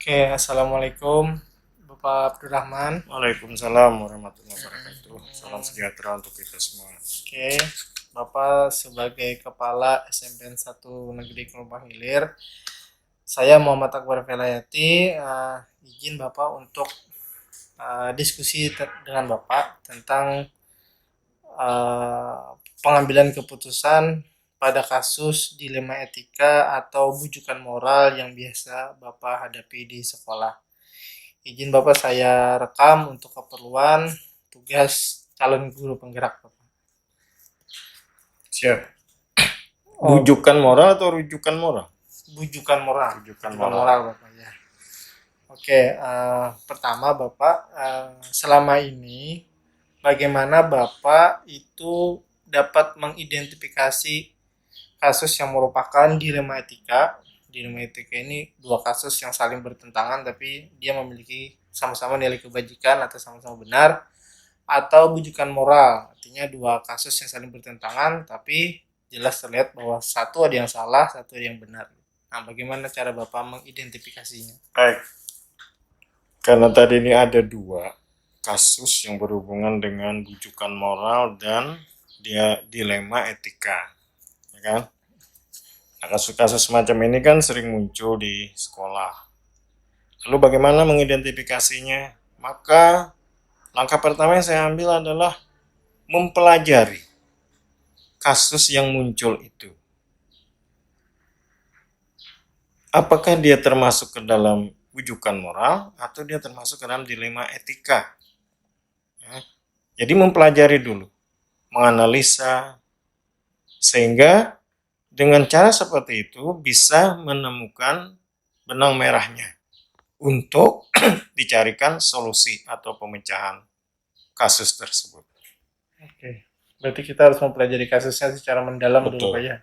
Oke, assalamualaikum Bapak Abdurrahman. Waalaikumsalam warahmatullahi wabarakatuh. Salam sejahtera untuk kita semua. Oke, Bapak sebagai Kepala SMPN 1 Negeri Kelumpang Hilir, saya Muhammad Akbar Velayati, izin Bapak untuk diskusi dengan Bapak tentang eh, pengambilan keputusan pada kasus dilema etika atau bujukan moral yang biasa Bapak hadapi di sekolah. Izin Bapak saya rekam untuk keperluan tugas calon guru penggerak Bapak. Siap. Oh, Bujukan moral atau rujukan moral? bujukan moral. Rujukan Bujukan moral. moral Bapak ya. Oke, pertama Bapak, selama ini bagaimana Bapak itu dapat mengidentifikasi kasus yang merupakan dilema etika. Dilema etika ini dua kasus yang saling bertentangan tapi dia memiliki sama-sama nilai kebajikan atau sama-sama benar, atau bujukan moral. Artinya dua kasus yang saling bertentangan tapi jelas terlihat bahwa satu ada yang salah, satu ada yang benar. Nah, bagaimana cara Bapak mengidentifikasinya? Baik. Karena tadi ini ada dua kasus yang berhubungan dengan bujukan moral dan dia dilema etika, ya kan? Nah, kasus-kasus semacam ini kan sering muncul di sekolah. Lalu bagaimana mengidentifikasinya? Maka langkah pertama yang saya ambil adalah mempelajari kasus yang muncul itu. Apakah dia termasuk ke dalam bujukan moral atau dia termasuk ke dalam dilema etika? Ya. Jadi mempelajari dulu, menganalisa, sehingga dengan cara seperti itu bisa menemukan benang merahnya untuk dicarikan solusi atau pemecahan kasus tersebut. Oke, berarti kita harus mempelajari kasusnya secara mendalam dulu Pak Betul. ya.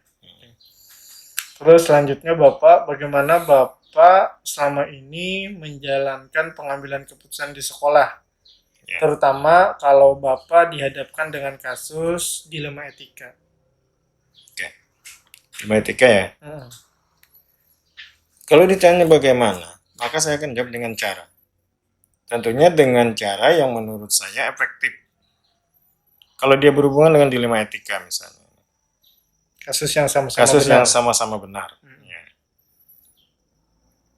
Terus selanjutnya Bapak, bagaimana Bapak selama ini menjalankan pengambilan keputusan di sekolah? Ya. Terutama kalau Bapak dihadapkan dengan kasus dilema etika. Oke. Dilema etika ya. Hmm. Kalau ditanya bagaimana, maka saya akan jawab dengan cara. Tentunya dengan cara yang menurut saya efektif. Kalau dia berhubungan dengan dilema etika misalnya. Kasus yang sama-sama Kasus benar. yang sama-sama benar. Ya.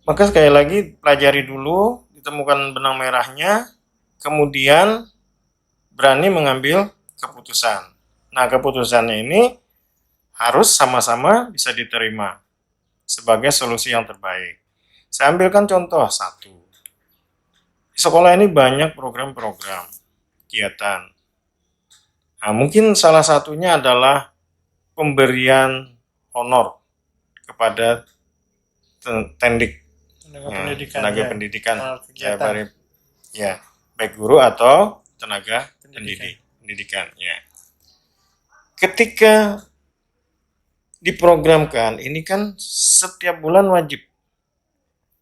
Maka sekali lagi pelajari dulu, ditemukan benang merahnya, kemudian berani mengambil keputusan. Nah, keputusannya ini harus sama-sama bisa diterima sebagai solusi yang terbaik. Saya ambilkan contoh satu. Di sekolah ini banyak program-program kegiatan. Nah, mungkin salah satunya adalah pemberian honor kepada tendik, tenaga pendidikan, baik guru atau tenaga pendidikan. Ya. Ketika diprogramkan, ini kan setiap bulan wajib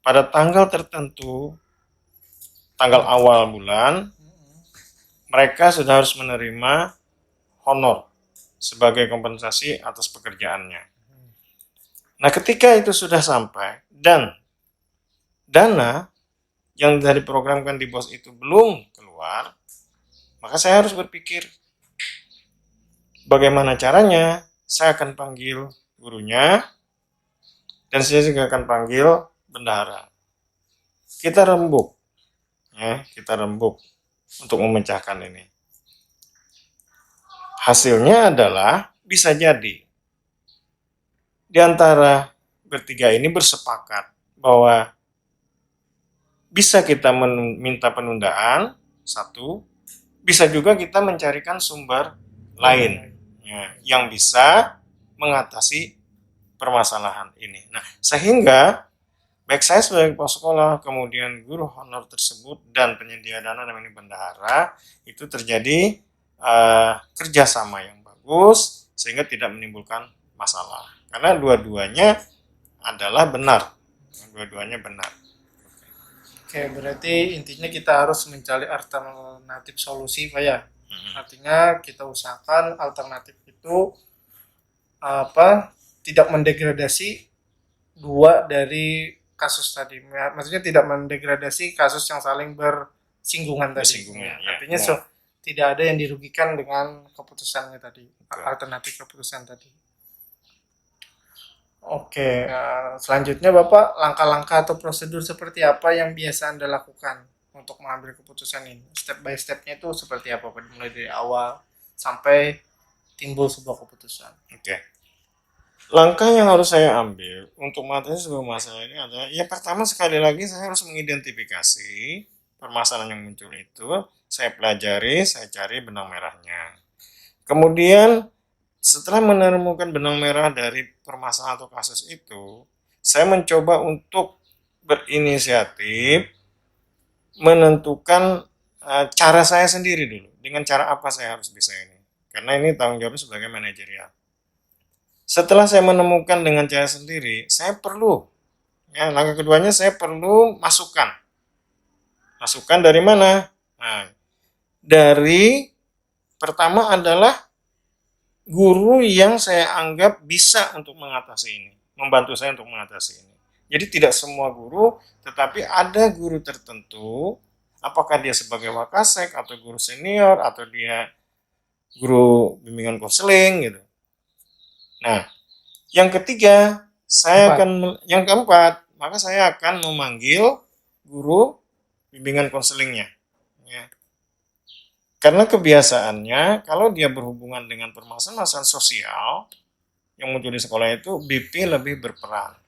pada tanggal tertentu, tanggal awal bulan, mereka sudah harus menerima honor sebagai kompensasi atas pekerjaannya. Nah, ketika itu sudah sampai dan dana yang dari programkan di BOS itu belum keluar, maka saya harus berpikir bagaimana caranya. Saya akan panggil gurunya dan saya juga akan panggil bendahara. Kita rembuk, ya, kita rembuk untuk memecahkan ini. Hasilnya adalah bisa jadi di antara bertiga ini bersepakat bahwa bisa kita minta penundaan, satu, bisa juga kita mencarikan sumber lain ya, yang bisa mengatasi permasalahan ini. Nah, sehingga baik saya sebagai kepala sekolah, kemudian guru honor tersebut dan penyedia dana namanya bendahara, itu terjadi kerjasama yang bagus sehingga tidak menimbulkan masalah. Karena dua-duanya adalah benar. Dua-duanya benar. Oke, berarti intinya kita harus mencari alternatif solusi, Pak ya. Artinya kita usahakan alternatif itu tidak mendegradasi dua dari kasus tadi. Maksudnya tidak mendegradasi kasus yang saling bersinggungan tadi. Bersinggungan, ya. Artinya tidak ada yang dirugikan dengan keputusannya tadi, alternatif keputusan tadi. Oke, selanjutnya Bapak, langkah-langkah atau prosedur seperti apa yang biasa Anda lakukan untuk mengambil keputusan ini? Step by step-nya itu seperti apa? Mulai dari awal sampai timbul sebuah keputusan. Oke. Langkah yang harus saya ambil untuk mengatasi sebuah masalah ini adalah, ya pertama sekali lagi saya harus mengidentifikasi permasalahan yang muncul itu, saya pelajari, saya cari benang merahnya. Kemudian setelah menemukan benang merah dari permasalahan atau kasus itu, saya mencoba untuk berinisiatif menentukan cara saya sendiri dulu. Dengan cara apa saya harus bisa ini. Karena ini tanggung jawabnya sebagai manajerial. Setelah saya menemukan dengan cara sendiri, saya perlu, ya, langkah keduanya saya perlu masukan. Masukan dari mana? Nah, dari pertama adalah guru yang saya anggap bisa untuk mengatasi ini, membantu saya untuk mengatasi ini. Jadi tidak semua guru, tetapi ada guru tertentu, apakah dia sebagai wakasek atau guru senior atau dia guru bimbingan konseling gitu. Nah, yang ketiga, yang keempat, maka saya akan memanggil guru bimbingan konselingnya. Ya. Karena kebiasaannya, kalau dia berhubungan dengan permasalahan sosial yang muncul di sekolah itu, BP lebih berperan.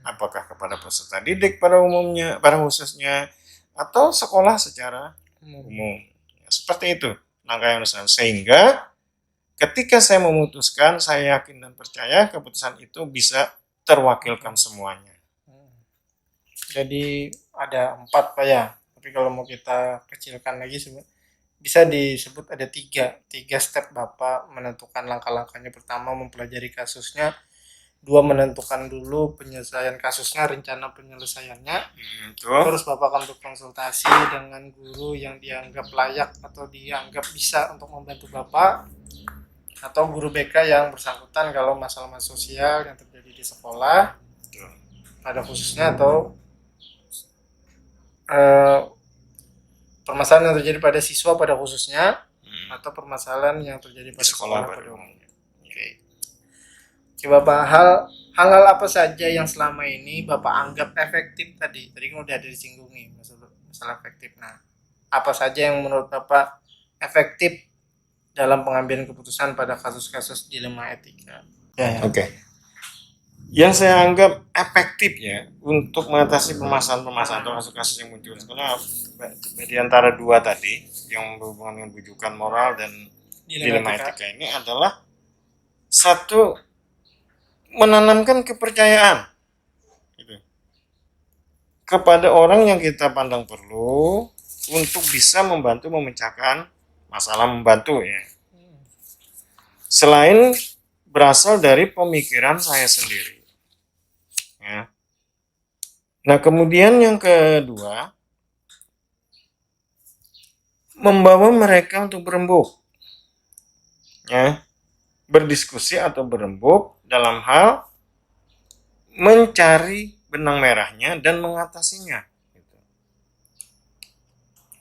Apakah kepada peserta didik pada umumnya, pada khususnya, atau sekolah secara umum. Ya, seperti itu langkah yang harus, sehingga ketika saya memutuskan, saya yakin dan percaya keputusan itu bisa terwakilkan semuanya. Jadi ada 4 Pak ya, tapi kalau mau kita kecilkan lagi bisa disebut ada 3 step Bapak menentukan langkah-langkahnya. Pertama, mempelajari kasusnya. 2, menentukan dulu penyelesaian kasusnya, rencana penyelesaiannya. Terus Bapak akan berkonsultasi dengan guru yang dianggap layak atau dianggap bisa untuk membantu Bapak, atau guru BK yang bersangkutan kalau masalah sosial yang terjadi di sekolah pada khususnya, atau permasalahan yang terjadi pada siswa pada khususnya, atau permasalahan yang terjadi pada sekolah pada umumnya. Oke Bapak, hal apa saja yang selama ini Bapak anggap efektif tadi kan udah ada disinggungi masalah efektif. Nah, apa saja yang menurut Bapak efektif dalam pengambilan keputusan pada kasus-kasus dilema etika? Oke. Yang saya anggap efektif ya untuk mengatasi permasalahan-permasalahan atau kasus-kasus yang muncul sekarang di antara 2 tadi yang berhubungan dengan bujukan moral dan dilema etika ini adalah, 1, menanamkan kepercayaan gitu, kepada orang yang kita pandang perlu untuk bisa membantu memecahkan masalah, membantu ya. Selain berasal dari pemikiran saya sendiri. Ya. Nah, kemudian yang kedua, membawa mereka untuk berembuk. Ya. Berdiskusi atau berembuk dalam hal mencari benang merahnya dan mengatasinya.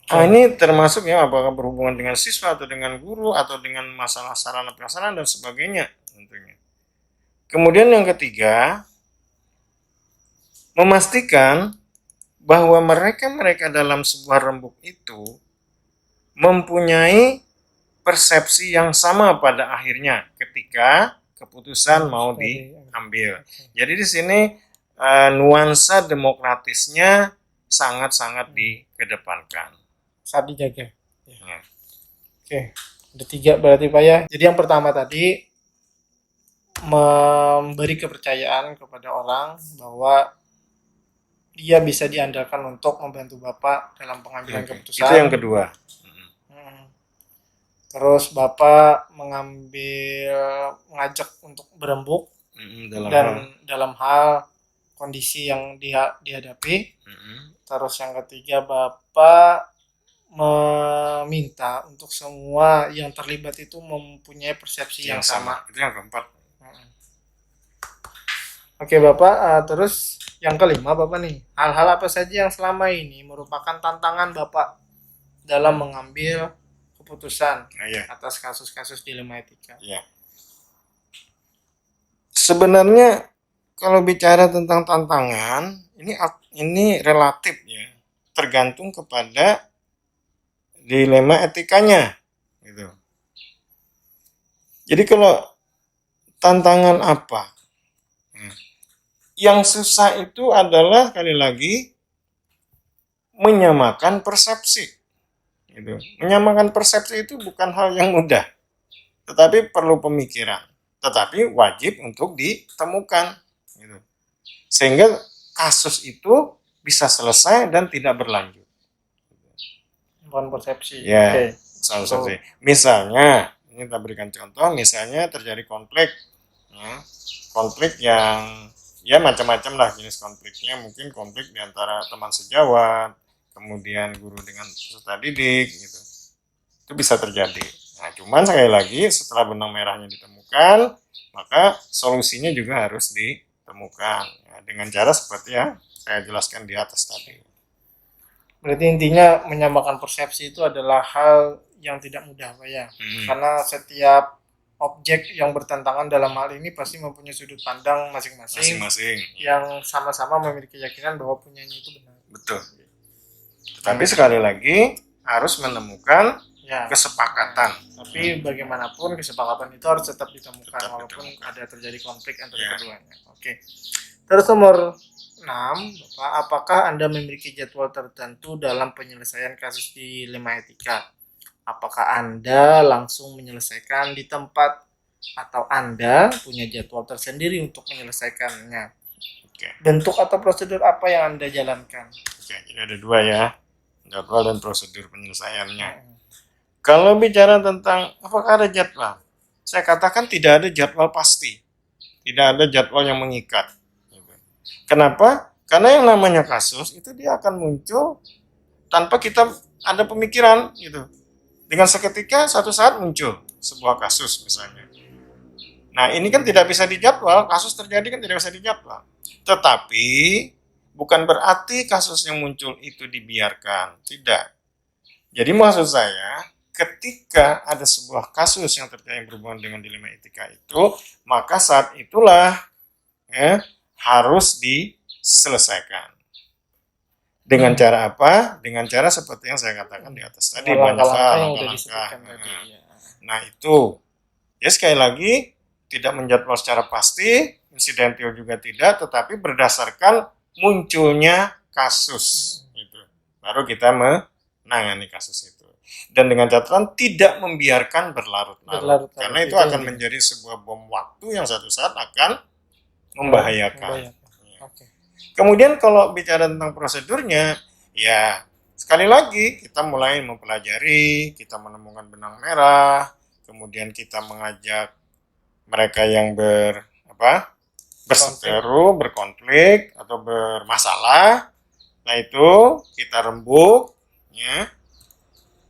Nah, ini termasuk ya apakah berhubungan dengan siswa atau dengan guru atau dengan masalah sarana prasarana dan sebagainya tentunya. Kemudian yang ketiga, memastikan bahwa mereka dalam sebuah rembuk itu mempunyai persepsi yang sama pada akhirnya ketika keputusan mau diambil. Jadi di sini nuansa demokratisnya sangat-sangat dikedepankan. Saat dijaga. Ya. Oke, ada 3 berarti Pak ya. Jadi yang pertama tadi, memberi kepercayaan kepada orang bahwa dia bisa diandalkan untuk membantu Bapak dalam pengambilan keputusan. Itu yang kedua. Terus Bapak mengajak untuk berembuk dalam hal kondisi yang dihadapi. Terus yang ketiga, Bapak meminta untuk semua yang terlibat itu mempunyai persepsi yang sama. Itu yang keempat. Oke Bapak, terus Yang kelima Bapak nih, hal-hal apa saja yang selama ini merupakan tantangan Bapak dalam mengambil keputusan Iya. atas kasus-kasus dilema etika? Ya. Sebenarnya kalau bicara tentang tantangan, ini relatif ya, tergantung kepada dilema etikanya, gitu. Jadi kalau tantangan apa? Yang susah itu adalah sekali lagi menyamakan persepsi. Gitu. Menyamakan persepsi itu bukan hal yang mudah, tetapi perlu pemikiran, tetapi wajib untuk ditemukan. Gitu. Sehingga kasus itu bisa selesai dan tidak berlanjut. Bukan persepsi. Ya, Oke. salah satu. Misalnya, ini kita berikan contoh, misalnya terjadi konflik, ya, konflik yang ya macam-macam lah jenis konfliknya, mungkin konflik di antara teman sejawat, kemudian guru dengan peserta didik, gitu. Itu bisa terjadi. Nah, cuman sekali lagi setelah benang merahnya ditemukan, maka solusinya juga harus ditemukan ya, dengan cara seperti yang saya jelaskan di atas tadi. Berarti intinya menyamakan persepsi itu adalah hal yang tidak mudah Pak ya. Karena setiap objek yang bertentangan dalam hal ini pasti mempunyai sudut pandang masing-masing yang sama-sama memiliki keyakinan bahwa punyanya itu benar. Betul. Tetapi sekali lagi harus menemukan ya, kesepakatan. Tapi bagaimanapun kesepakatan itu harus tetap ditemukan walaupun ada terjadi konflik antara keduanya. Oke. Terus nomor 6, Bapak, apakah Anda memiliki jadwal tertentu dalam penyelesaian kasus dilema etika? Apakah Anda langsung menyelesaikan di tempat atau Anda punya jadwal tersendiri untuk menyelesaikannya? Bentuk atau prosedur apa yang Anda jalankan? Jadi ada dua ya, jadwal dan prosedur penyelesaiannya. Kalau bicara tentang apakah ada jadwal, saya katakan tidak ada jadwal pasti, tidak ada jadwal yang mengikat. Kenapa? Karena yang namanya kasus itu dia akan muncul tanpa kita ada pemikiran gitu. Dengan seketika satu saat muncul sebuah kasus misalnya. Nah ini kan tidak bisa dijadwal, kasus terjadi kan tidak bisa dijadwal. Tetapi bukan berarti kasus yang muncul itu dibiarkan, tidak. Jadi maksud saya, ketika ada sebuah kasus yang terjadi berhubungan dengan dilema etika itu, maka saat itulah harus diselesaikan. Dengan cara apa? Dengan cara seperti yang saya katakan di atas tadi, langkah-langkah. Nah itu, ya sekali lagi tidak menjadwal secara pasti, insidentil juga tidak, tetapi berdasarkan munculnya kasus. Itu. Baru kita menangani kasus itu. Dan dengan catatan tidak membiarkan berlarut-larut. Karena itu akan menjadi sebuah bom waktu yang suatu saat akan membahayakan. Kemudian kalau bicara tentang prosedurnya, ya sekali lagi kita mulai mempelajari, kita menemukan benang merah, kemudian kita mengajak mereka yang berseteru, berkonflik atau bermasalah. Nah itu kita rembuk, ya.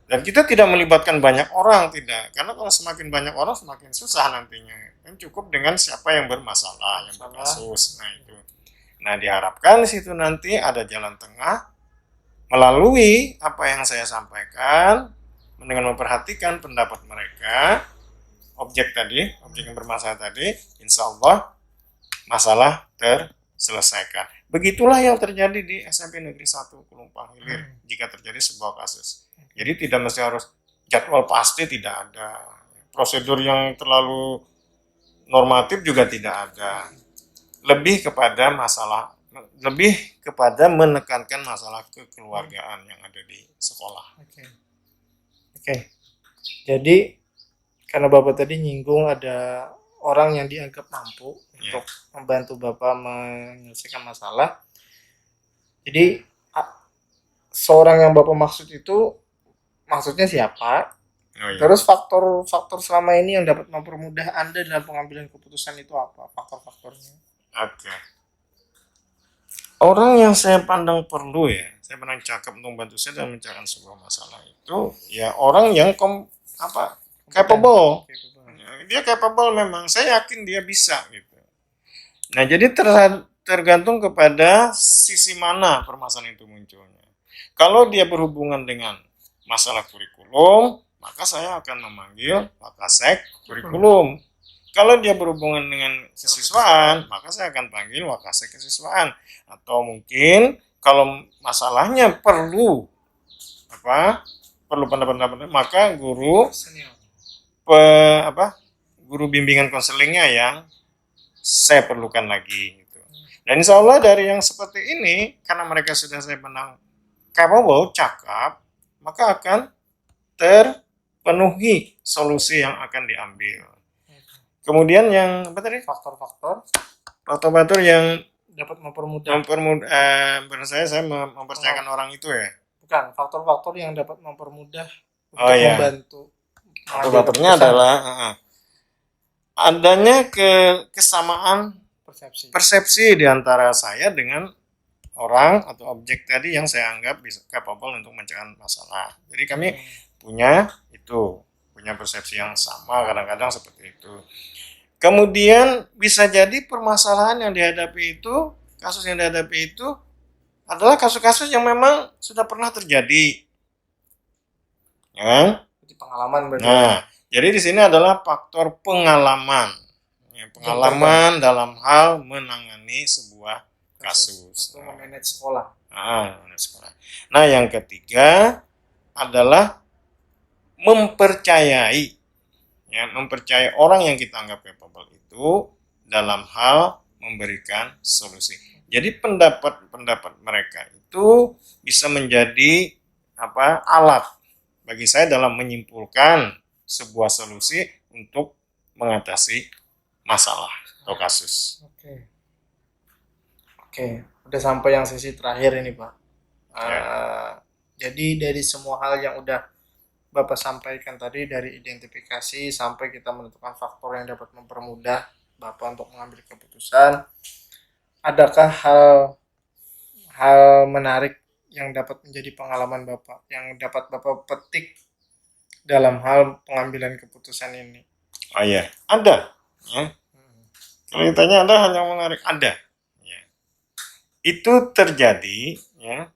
Dan kita tidak melibatkan banyak orang, tidak. Karena kalau semakin banyak orang semakin susah nantinya. Kan cukup dengan siapa yang bermasalah, yang berkasus. Nah itu. Nah diharapkan di situ nanti ada jalan tengah melalui apa yang saya sampaikan dengan memperhatikan pendapat mereka, objek yang bermasalah tadi, insya Allah masalah terselesaikan. Begitulah yang terjadi di SMP Negeri 1 Pelumpang Hilir jika terjadi sebuah kasus. Jadi tidak mesti harus jadwal pasti, tidak ada. Prosedur yang terlalu normatif juga tidak ada. Lebih kepada menekankan masalah kekeluargaan yang ada di sekolah. Oke. Jadi karena Bapak tadi nyinggung ada orang yang dianggap mampu untuk membantu Bapak menyelesaikan masalah. Jadi seorang yang Bapak maksud itu maksudnya siapa? Terus faktor selama ini yang dapat mempermudah Anda dalam pengambilan keputusan itu apa? Faktor-faktornya? Oke. Orang yang saya pandang perlu saya pandang cakep untuk membantu saya dalam mencahayaan sebuah masalah itu ya orang yang capable. Dia capable memang, saya yakin dia bisa gitu. Nah jadi tergantung kepada sisi mana permasalahan itu munculnya. Kalau dia berhubungan dengan masalah kurikulum, maka saya akan memanggil Wakasek kurikulum. Kalau dia berhubungan dengan kesiswaan, maka saya akan panggil Wakasek kesiswaan. Atau mungkin kalau masalahnya perlu pendapat, maka guru bimbingan konselingnya yang saya perlukan lagi gitu. Dan insya Allah dari yang seperti ini, karena mereka sudah saya pandang capable, cakap, maka akan terpenuhi solusi yang akan diambil. Kemudian yang apa tadi? Faktor-faktor yang dapat mempermudah. Menurut saya mempercayakan orang itu ya. Bukan, faktor-faktor yang dapat mempermudah untuk membantu. Faktor-faktornya adalah adanya kesamaan persepsi di antara saya dengan orang atau objek tadi yang saya anggap bisa capable untuk mencegah masalah. Jadi kami punya persepsi yang sama, kadang-kadang seperti itu. Kemudian bisa jadi permasalahan yang dihadapi itu, kasus yang dihadapi itu adalah kasus-kasus yang memang sudah pernah terjadi. Ya. Jadi pengalaman berarti. Nah, jadi di sini adalah faktor pengalaman. Ya, pengalaman dalam hal menangani sebuah kasus. Atau memanage sekolah. Nah, yang ketiga adalah mempercayai orang yang kita anggap capable itu dalam hal memberikan solusi. Jadi pendapat mereka itu bisa menjadi alat bagi saya dalam menyimpulkan sebuah solusi untuk mengatasi masalah atau kasus. Oke, udah sampai yang sesi terakhir ini Pak. Jadi dari semua hal yang udah Bapak sampaikan tadi, dari identifikasi sampai kita menentukan faktor yang dapat mempermudah Bapak untuk mengambil keputusan, adakah hal menarik yang dapat menjadi pengalaman Bapak, yang dapat Bapak petik dalam hal pengambilan keputusan ini? Oh iya, ada. Ya. Kalau ditanya ada hal yang menarik, ada. Ya. Itu terjadi ya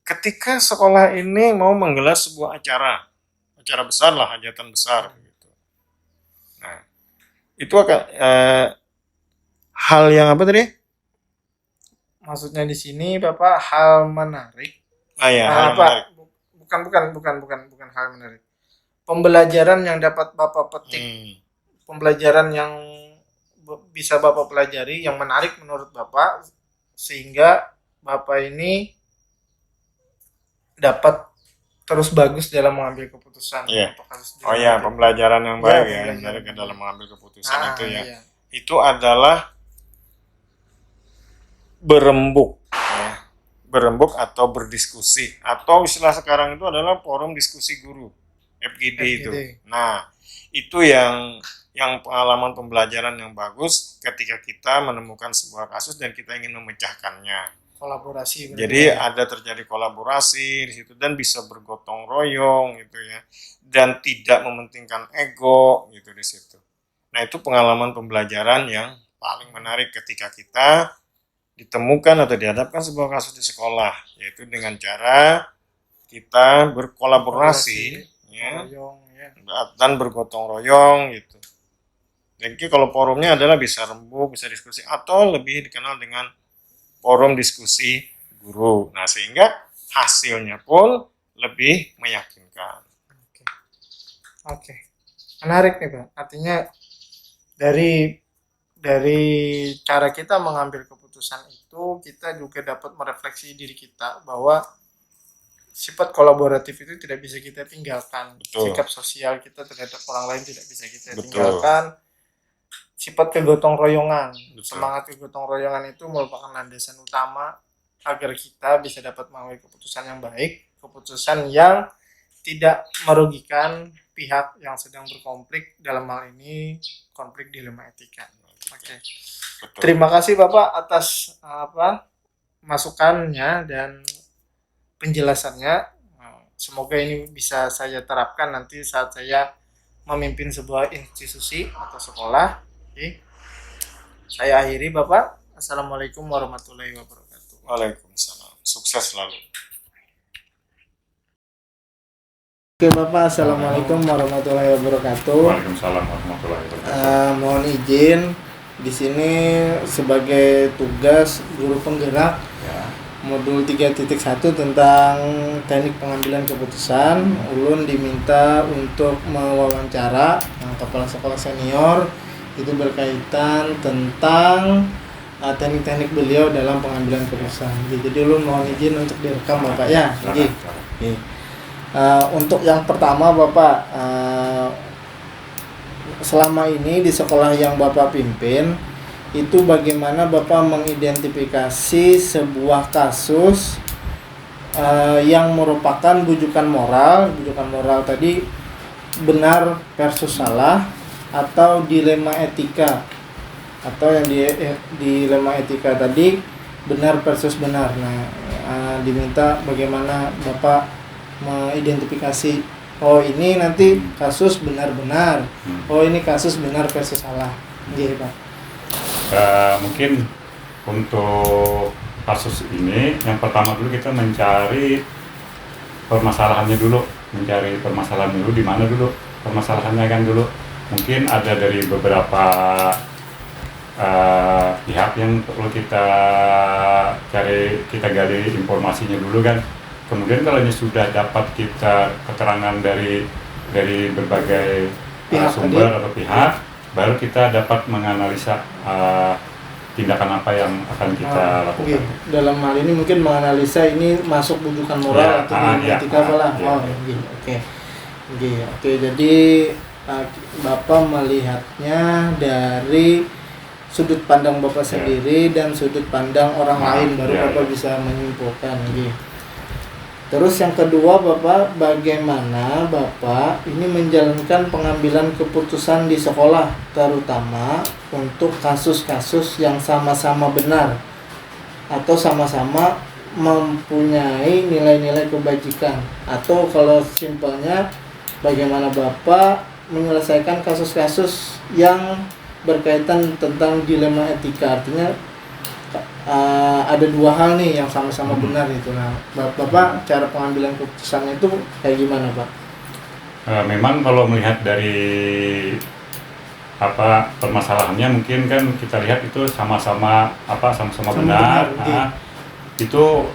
ketika sekolah ini mau menggelar sebuah acara besar lah, hajatan besar gitu. Nah, itu akan hal yang apa tadi? Maksudnya di sini Bapak hal menarik. Hal menarik. Bukan hal menarik. Pembelajaran yang dapat Bapak petik. Pembelajaran yang bisa Bapak pelajari yang menarik menurut Bapak sehingga Bapak ini dapat terus bagus dalam mengambil keputusan. Pembelajaran yang baik dalam mengambil keputusan itu ya. Iya. Itu adalah berembuk atau berdiskusi, atau istilah sekarang itu adalah forum diskusi guru, FGD. Itu. Nah, itu yang pengalaman pembelajaran yang bagus ketika kita menemukan sebuah kasus dan kita ingin memecahkannya. Kolaborasi. Jadi ada terjadi kolaborasi di situ dan bisa bergotong royong gitu ya, dan tidak mementingkan ego gitu di situ. Nah, itu pengalaman pembelajaran yang paling menarik ketika kita ditemukan atau dihadapkan sebuah kasus di sekolah, yaitu dengan cara kita berkolaborasi dan bergotong royong gitu. Jadi kalau forumnya adalah bisa rembuk, bisa diskusi, atau lebih dikenal dengan forum diskusi guru. Nah, sehingga hasilnya pun lebih meyakinkan. Oke. Menarik nih Pak. Artinya dari cara kita mengambil keputusan itu, kita juga dapat merefleksi diri kita bahwa sifat kolaboratif itu tidak bisa kita tinggalkan. Betul. Sikap sosial kita terhadap orang lain tidak bisa kita tinggalkan. Sifat kegotong royongan, semangat kegotong royongan itu merupakan landasan utama agar kita bisa dapat mengambil keputusan yang baik, keputusan yang tidak merugikan pihak yang sedang berkonflik, dalam hal ini konflik dilema etika. Oke. Terima kasih Bapak atas masukannya dan penjelasannya. Semoga ini bisa saya terapkan nanti saat saya memimpin sebuah institusi atau sekolah. Oke. Saya akhiri Bapak. Assalamualaikum warahmatullahi wabarakatuh. Waalaikumsalam. Sukses selalu. Oke Bapak, Assalamualaikum warahmatullahi wabarakatuh. Waalaikumsalam warahmatullahi wabarakatuh. Mohon izin di sini sebagai tugas guru penggerak Ya, modul 3.1 tentang teknik pengambilan keputusan. Ulun diminta untuk mewawancara kepala sekolah senior itu berkaitan tentang teknik-teknik beliau dalam pengambilan keputusan. Jadi ulun mohon izin untuk direkam Bapak ya. Oke. Untuk yang pertama Bapak, selama ini di sekolah yang Bapak pimpin itu bagaimana Bapak mengidentifikasi sebuah kasus yang merupakan bujukan moral tadi benar versus salah atau dilema etika, atau yang dilema etika tadi benar versus benar. Nah, diminta bagaimana Bapak mengidentifikasi, oh ini nanti kasus benar-benar, oh ini kasus benar versus salah. Iya Pak. Mungkin untuk kasus ini yang pertama dulu kita mencari permasalahannya dulu, di mana dulu permasalahannya kan dulu. Mungkin ada dari beberapa pihak yang perlu kita gali informasinya dulu kan. Kemudian kalau ini sudah dapat kita keterangan dari berbagai Pihak sumber tadi, atau pihak, baru kita dapat menganalisa tindakan apa yang akan kita lakukan. Dalam hal ini mungkin menganalisa ini masuk bujukan moral atau dilema etika apalah. Oke. Jadi Bapak melihatnya dari sudut pandang Bapak sendiri dan sudut pandang orang lain, baru Bapak bisa menyimpulkan. Terus yang kedua Bapak, bagaimana Bapak ini menjalankan pengambilan keputusan di sekolah, terutama untuk kasus-kasus yang sama-sama benar atau sama-sama mempunyai nilai-nilai kebajikan, atau kalau simpelnya bagaimana Bapak menyelesaikan kasus-kasus yang berkaitan tentang dilema etika, artinya ada dua hal nih yang sama-sama benar itu. Nah, Bapak cara pengambilan keputusannya itu kayak gimana Pak? Memang kalau melihat dari permasalahannya, mungkin kan kita lihat itu sama-sama benar. Itu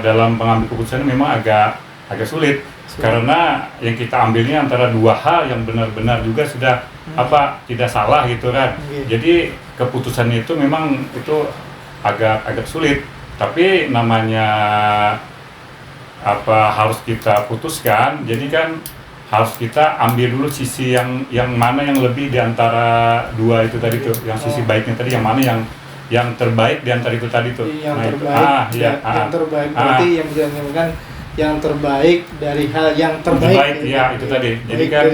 dalam pengambil keputusan memang agak sulit. Karena yang kita ambilnya antara dua hal yang benar-benar juga sudah tidak salah gitu kan. Jadi keputusannya itu memang itu agak sulit. Tapi namanya harus kita putuskan. Jadi kan harus kita ambil dulu sisi yang mana yang lebih di antara dua itu tadi tuh. Yang sisi baiknya tadi yang mana yang terbaik di antara itu tadi tuh. Yang terbaik berarti yang menjelaskan yang terbaik dari hal yang terbaik. Itu tadi. Jadi kan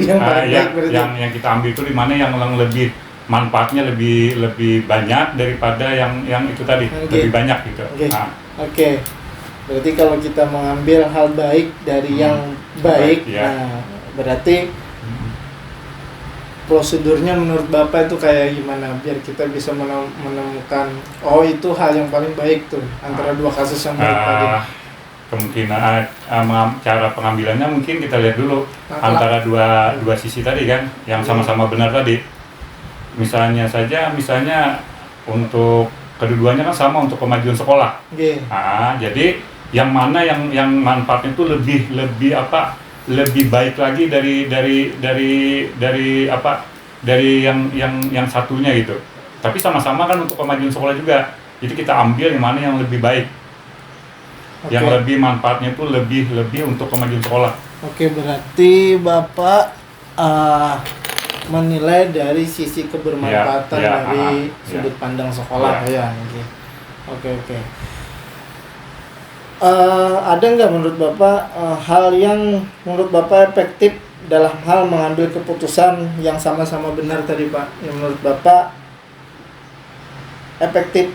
yang kita ambil itu di mana yang lebih manfaatnya lebih banyak daripada yang itu tadi, lebih banyak gitu. Oke. Berarti kalau kita mengambil hal baik dari yang baik, nah berarti prosedurnya menurut Bapak itu kayak gimana biar kita bisa menemukan oh itu hal yang paling baik tuh antara dua kasus yang baik tadi. Kemungkinan cara pengambilannya mungkin kita lihat dulu antara dua sisi tadi kan yang sama-sama benar tadi. Misalnya untuk kedua-duanya kan sama untuk kemajuan sekolah. Jadi yang mana yang manfaatnya itu lebih baik lagi dari yang satunya gitu. Tapi sama-sama kan untuk kemajuan sekolah juga. Jadi kita ambil yang mana yang lebih baik. Yang lebih manfaatnya itu lebih untuk kemajuan sekolah. Berarti Bapak menilai dari sisi kebermanfaatan dari sudut pandang sekolah ya. Ada nggak menurut Bapak hal yang menurut Bapak efektif dalam hal mengambil keputusan yang sama-sama benar tadi Pak? Yang menurut Bapak efektif,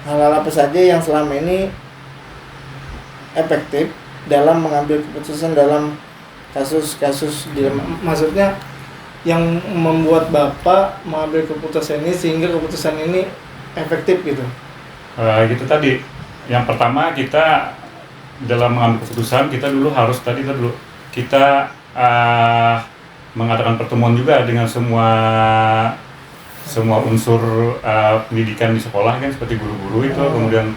hal-hal apa saja yang selama ini efektif dalam mengambil keputusan dalam kasus-kasus dilema, maksudnya yang membuat Bapak mengambil keputusan ini sehingga keputusan ini efektif gitu? Gitu tadi. Yang pertama kita dalam mengambil keputusan kita dulu harus kita mengadakan pertemuan juga dengan semua unsur pendidikan di sekolah kan, seperti guru-guru itu, kemudian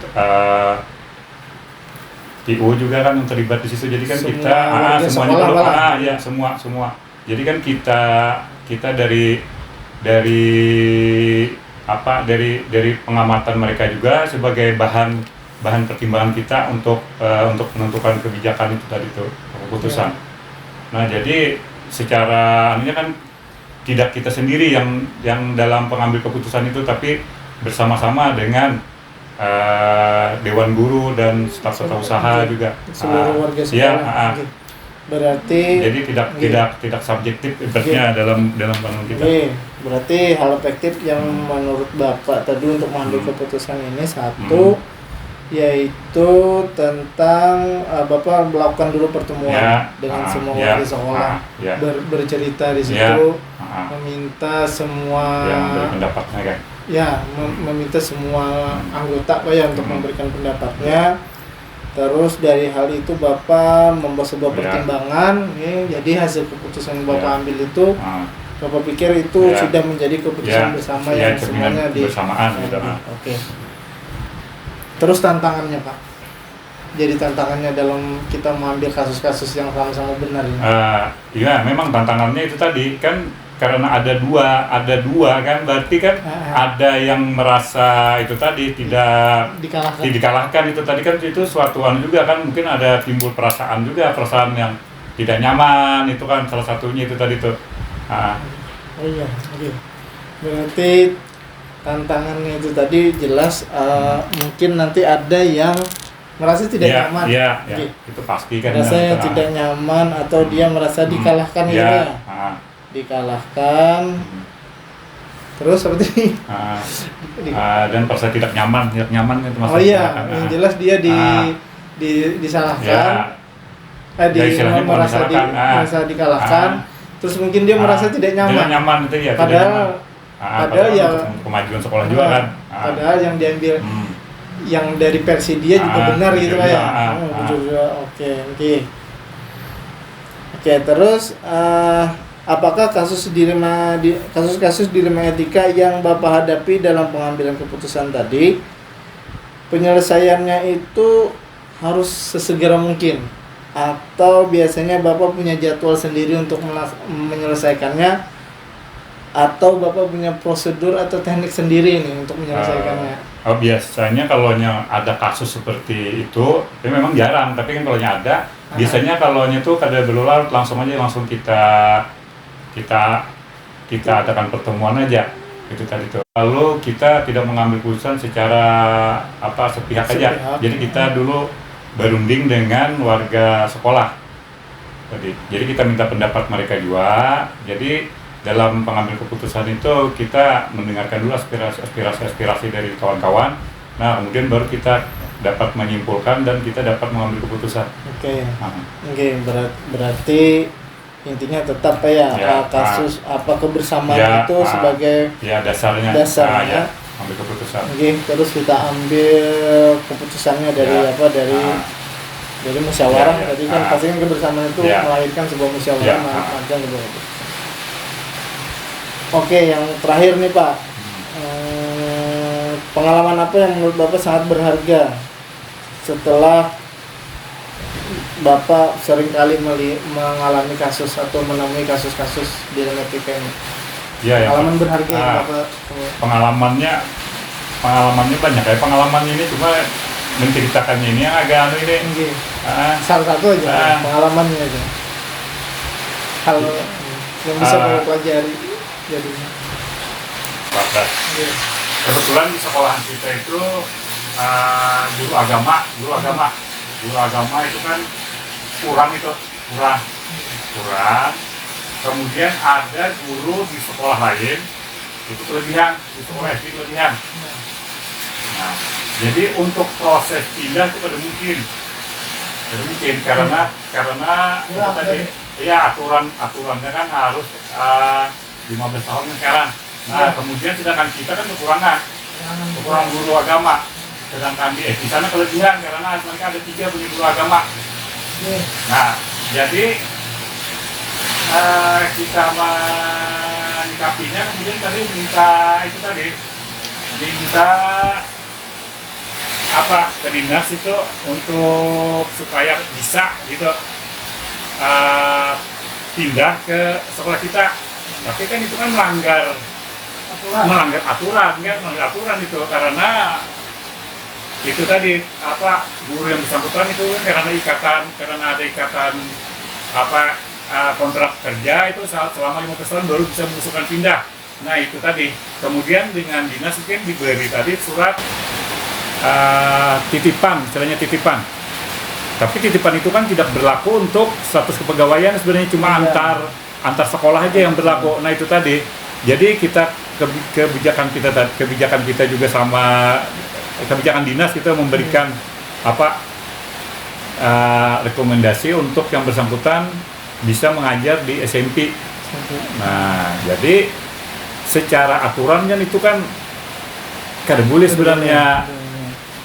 PU juga kan yang terlibat di situ. Jadi kan Semua kita warga semuanya sekolah dulu malah. ya semua. Jadi kan kita dari dari pengamatan mereka juga sebagai bahan pertimbangan kita untuk menentukan kebijakan itu tadi tuh, keputusan. Nah, jadi secara anunya kan tidak kita sendiri yang dalam pengambil keputusan itu, tapi bersama-sama dengan dewan guru dan staf usaha juga. Seluruh warga Iya, sekolah. Oke. Berarti jadi tidak subjektif ibaratnya dalam pandangan kita. oke, berarti hal efektif yang menurut Bapak tadi untuk mengambil keputusan ini satu yaitu tentang Bapak melakukan dulu pertemuan Ya, dengan semua ya, warga sekolah, ya, bercerita di ya, situ, meminta semua yang berpendapatnya kan. meminta semua anggota Pak ya untuk memberikan pendapatnya. Terus dari hal itu Bapak membuat sebuah pertimbangan, jadi hasil keputusan yang Bapak ambil itu, Bapak pikir itu sudah menjadi keputusan bersama yang semuanya bersamaan gitu. Oke. Terus tantangannya Pak, jadi tantangannya dalam kita mengambil kasus-kasus yang sama-sama benar ini. Iya, memang tantangannya itu tadi kan, karena ada dua kan, berarti kan ada yang merasa itu tadi tidak dikalahkan itu tadi kan, itu suatu juga kan, mungkin ada timbul perasaan yang tidak nyaman, itu kan salah satunya itu tadi tuh. Oh iya, oke. Berarti tantangannya itu tadi jelas, mungkin nanti ada yang merasa tidak nyaman. Iya, itu pasti kan. Merasa tidak nyaman atau dia merasa dikalahkan ya. Dikalahkan. Terus seperti dan merasa tidak nyaman itu maksudnya. Oh iya, yang jelas dia disalahkan. Merasa dikalahkan. Terus mungkin dia merasa tidak nyaman. Tidak nyaman itu ya. Padahal ya kemajuan sekolah juga kan. Padahal yang diambil yang dari versi dia juga benar gitu Pak ya. Oke. Terus apakah kasus dilema etika yang Bapak hadapi dalam pengambilan keputusan tadi, penyelesaiannya itu harus sesegera mungkin, atau biasanya Bapak punya jadwal sendiri untuk menyelesaikannya, atau Bapak punya prosedur atau teknik sendiri nih untuk menyelesaikannya? Biasanya kalau ada kasus seperti itu, ya memang jarang, tapi kan kalau ada, biasanya kalau itu kada berulang langsung kita adakan pertemuan aja itu tadi tuh. Lalu kita tidak mengambil keputusan secara sepihak aja. Jadi kita dulu berunding dengan warga sekolah tadi. Jadi kita minta pendapat mereka juga. Jadi dalam pengambil keputusan itu kita mendengarkan dulu aspirasi dari kawan-kawan. Nah, kemudian baru kita dapat menyimpulkan dan kita dapat mengambil keputusan. Oke, berarti intinya tetap kasus kebersamaan itu sebagai dasarnya ambil keputusan. Terus kita ambil keputusannya dari musyawarah tadi kan, pasti kan kebersamaan itu melahirkan sebuah musyawarah macam gitu. Oke, yang terakhir nih Pak, pengalaman apa yang menurut Bapak sangat berharga setelah Bapak seringkali mengalami kasus atau menemui kasus-kasus di dalam etika ini? Pengalaman berharga yang Bapak. Pengalamannya banyak ya. Pengalamannya ini cuma menceritakannya ini yang agak salah satu aja pengalamannya aja. Hal yang bisa Bapak pelajari jadinya. Kebetulan di sekolahan kita itu guru agama itu kan kurang. Kemudian ada guru di sekolah lain itu kelebihan, di sekolah SD kelebihan. Nah, jadi untuk proses pindah itu tidak mungkin karena tadi aturannya kan harus 15 tahun sekarang. Nah, kemudian sedangkan kita kan kekurangan. kurang guru agama. Sedangkan di sana kelebihan karena mereka ada 3 guru agama. Nah, jadi kita menyikapinya kemudian tadi minta apa ke dinas itu untuk supaya bisa gitu pindah ke sekolah kita. Tapi kan itu kan melanggar aturan itu karena itu tadi apa guru yang bersangkutan itu karena ada ikatan apa kontrak kerja itu selama 15 tahun baru bisa mengusulkan pindah. Nah itu tadi kemudian dengan dinas mungkin diberi tadi surat istilahnya titipan. Tapi titipan itu kan tidak berlaku untuk status kepegawaian, sebenarnya cuma antar sekolah aja yang berlaku. Nah itu tadi. Jadi kita kebijakan kita juga sama kebijakan dinas kita memberikan rekomendasi untuk yang bersangkutan bisa mengajar di SMP. Nah, jadi secara aturan kan itu kan kada boleh sebenarnya.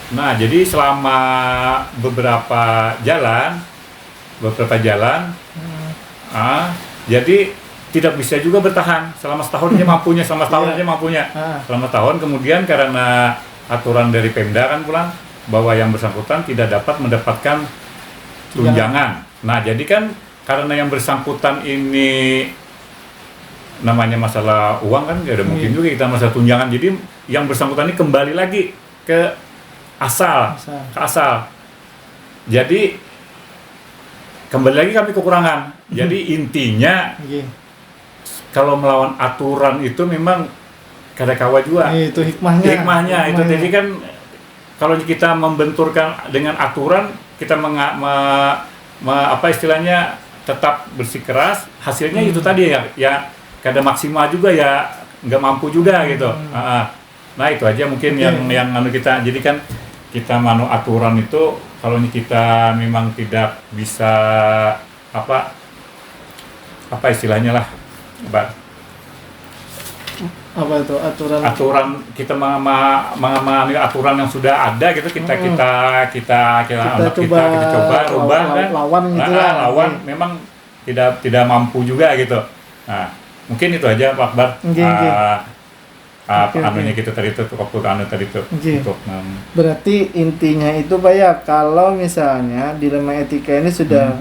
Nah, jadi selama beberapa jalan, jadi tidak bisa juga bertahan selama setahun aja mampunya, selama tahun kemudian karena aturan dari Pemda kan pulang bahwa yang bersangkutan tidak dapat mendapatkan tunjangan. Nah, jadi kan karena yang bersangkutan ini namanya masalah uang kan ya udah mungkin juga kita masalah tunjangan. Jadi yang bersangkutan ini kembali lagi ke asal. Jadi kembali lagi kami kekurangan. Jadi intinya kalau melawan aturan itu memang kada kawa juga. Itu hikmahnya. Itu jadi kan kalau kita membenturkan dengan aturan kita istilahnya tetap bersikeras, hasilnya itu tadi ya kada maksimal juga ya nggak mampu juga gitu. Nah itu aja mungkin yang kita jadi kan kita aturan itu kalau kita memang tidak bisa apa istilahnya lah, apa itu aturan kita mengamati aturan yang sudah ada gitu kita coba rubah kan lawan memang tidak mampu juga gitu. Nah mungkin itu aja Pak Akbar. Anunya kita tadi itu waktu itu untuk berarti intinya itu Pak ya, kalau misalnya dilema etika ini sudah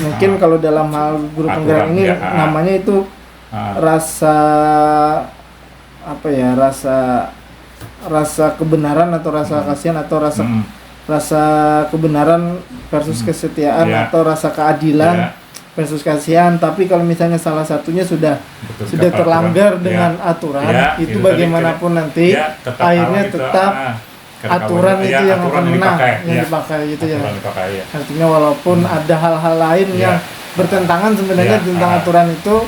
mungkin kalau dalam hal guru penggerak ini namanya itu rasa kebenaran atau rasa kasihan atau rasa kebenaran versus kesetiaan atau rasa keadilan versus kasihan. Tapi kalau misalnya salah satunya sudah terlanggar dengan aturan itu bagaimanapun nanti akhirnya tetap aturan itu yang akan menang, yang dipakai gitu ya. Artinya walaupun ada hal-hal lain yang bertentangan sebenarnya tentang aturan itu,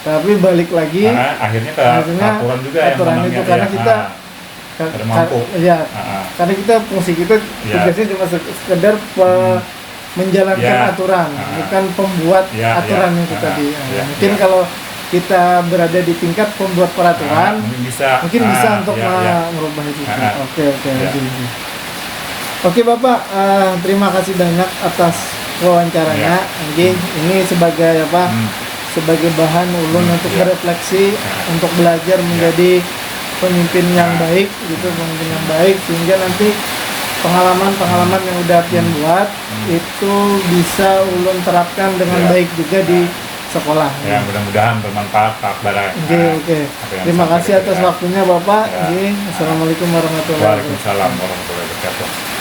tapi balik lagi akhirnya aturan juga aturan itu karena kita karena kita fungsi kita tugasnya cuma sekedar menjalankan aturan, bukan pembuat aturan itu tadi. Mungkin kalau kita berada di tingkat pembuat peraturan, mungkin bisa untuk merubah itu. Oke Bapak, terima kasih banyak atas wawancaranya. Ini sebagai sebagai bahan ulun untuk berefleksi, untuk belajar menjadi pemimpin yang baik gitu, sehingga nanti pengalaman yang udah pian buat itu bisa ulun terapkan dengan baik juga di sekolah. Ya, mudah-mudahan bermanfaat Pak Akbar. Oke. Terima kasih atas waktunya Bapak. Assalamualaikum warahmatullahi wabarakatuh. Waalaikumsalam warahmatullahi wabarakatuh.